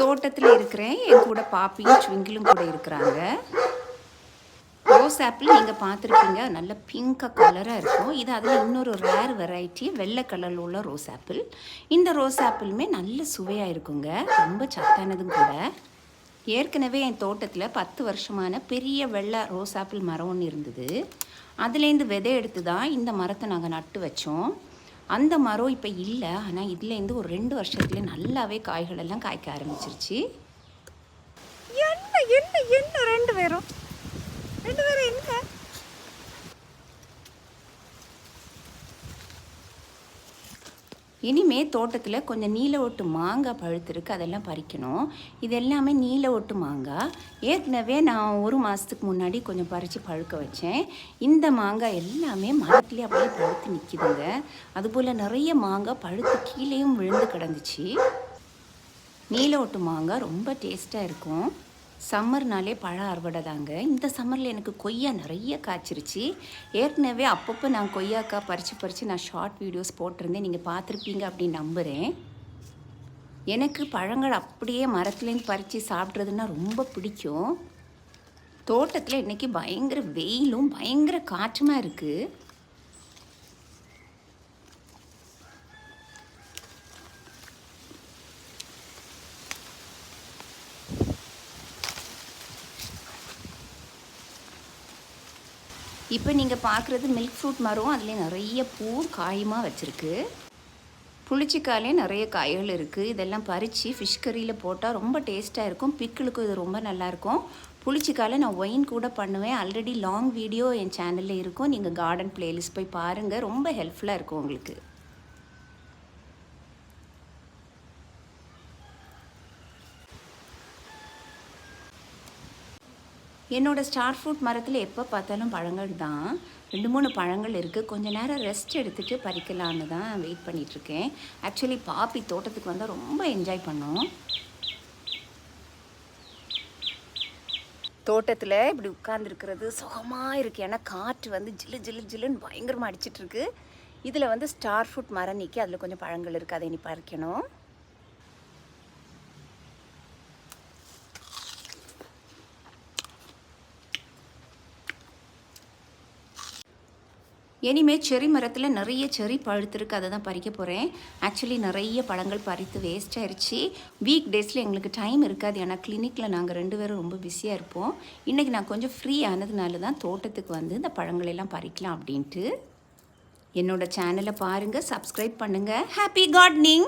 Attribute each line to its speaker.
Speaker 1: தோட்டத்தில் இருக்கிறேன். என் கூட பாப்பியும் ட்விங்கிளும் கூட இருக்கிறாங்க. ரோஸ் ஆப்பிள் நீங்கள் பார்த்துருப்பீங்க, நல்ல பிங்காக கலராக இருக்கும். இது அதில் இன்னொரு ரேர் வெரைட்டி வெள்ளை கலரில் உள்ள ரோஸ் ஆப்பிள். இந்த ரோஸ் ஆப்பிளுமே நல்ல சுவையாக இருக்குங்க, ரொம்ப சத்தானதும் கூட. ஏற்கனவே என் தோட்டத்தில் 10 வருஷமான பெரிய வெள்ளை ரோஸ் ஆப்பிள் மரம் ஒன்று இருந்தது. அதுலேருந்து விதை எடுத்து தான் இந்த மரத்தை நாங்கள் நட்டு வச்சோம். அந்த மரம் இப்போ இல்லை, ஆனால் இதுலேருந்து ஒரு 2 வருஷத்துல நல்லாவே காய்கள் எல்லாம் காய்க்க ஆரம்பிச்சிருச்சு. என்ன என்ன என்ன 2 பேரும் என்ன இனிமே தோட்டத்தில் கொஞ்சம் நீல ஒட்டு மாங்காய் பழுத்திருக்கு, அதெல்லாம் பறிக்கணும். இது எல்லாமே நீல ஒட்டு மாங்காய். ஏற்கனவே நான் 1 மாதத்துக்கு முன்னாடி கொஞ்சம் பறித்து பழுக்க வச்சேன். இந்த மாங்காய் எல்லாமே மரத்துலேயே அப்படியே பழுத்து நிற்கிதுங்க. அதுபோல் நிறைய மாங்காய் பழுத்து கீழேயும் விழுந்து கிடந்துச்சு. நீல ஒட்டு மாங்காய் ரொம்ப டேஸ்ட்டாக இருக்கும். சம்மர்னாலே பழ அறுவடை தாங்க. இந்த சம்மரில் எனக்கு கொய்யா நிறைய காய்ச்சிருச்சு. ஏற்கனவே அப்பப்போ நான் கொய்யாக்காய் பறித்து நான் ஷார்ட் வீடியோஸ் போட்டிருந்தேன், நீங்கள் பார்த்துருப்பீங்க அப்படின்னு நம்புகிறேன். எனக்கு பழங்கள் அப்படியே மரத்துலேருந்து பறித்து சாப்பிட்றதுன்னா ரொம்ப பிடிக்கும். தோட்டத்தில் இன்றைக்கி பயங்கர வெயிலும் பயங்கர காற்றுமாக இருக்குது. இப்போ நீங்கள் பார்க்குறது மில்க் ஃப்ரூட் மரம். அதில் நிறைய பூ காயுமாக வச்சுருக்கு. புளிச்சிக்காலே நிறைய காய்கள் இருக்குது. இதெல்லாம் பறித்து ஃபிஷ் கறியில் போட்டால் ரொம்ப டேஸ்ட்டாக இருக்கும். பிக்கிளுக்கும் இது ரொம்ப நல்லாயிருக்கும். புளிச்சிக்கால நான் ஒயின் கூட பண்ணுவேன். ஆல்ரெடி லாங் வீடியோ என் சேனலில் இருக்கும், நீங்கள் கார்டன் பிளேலிஸ்ட் போய் பாருங்கள், ரொம்ப ஹெல்ப்ஃபுல்லாக இருக்கும் உங்களுக்கு. என்னோடய ஸ்டார் ஃப்ரூட் மரத்தில் எப்போ பார்த்தாலும் பழங்கள் தான். 2-3 பழங்கள் இருக்குது. கொஞ்சம் நேரம் ரெஸ்ட் எடுத்துகிட்டு பறிக்கலான்னு தான் வெயிட் பண்ணிகிட்ருக்கேன். ஆக்சுவலி பாப்பி தோட்டத்துக்கு வந்தால் ரொம்ப என்ஜாய் பண்ணோம். தோட்டத்தில் இப்படி உட்கார்ந்துருக்கிறது சுகமாக இருக்குது. ஏன்னா காற்று வந்து ஜில்லு ஜில்லு ஜில்லுன்னு பயங்கரமாக அடிச்சிட்ருக்கு. இதில் வந்து ஸ்டார் ஃப்ரூட் மரம் நிற்கி அதில் கொஞ்சம் பழங்கள் இருக்குது, அதை இனி பறிக்கணும். இனிமேல் செரி மரத்தில் நிறைய செரி பழுத்திருக்கு, அதை தான் பறிக்க போகிறேன். ஆக்சுவலி நிறைய பழங்கள் பறித்து வேஸ்ட் ஆயிடுச்சு. வீக் டேஸில் எங்களுக்கு டைம் இருக்காது, ஏன்னா கிளினிக்கில் நாங்கள் 2 பேரும் ரொம்ப பிஸியாக இருப்போம். இன்றைக்கி நான் கொஞ்சம் ஃப்ரீ ஆனதுனால தான் தோட்டத்துக்கு வந்து இந்த பழங்களெல்லாம் பறிக்கலாம் அப்படின்ட்டு. என்னோடய சேனலை பாருங்கள், சப்ஸ்கிரைப் பண்ணுங்கள். Happy gardening.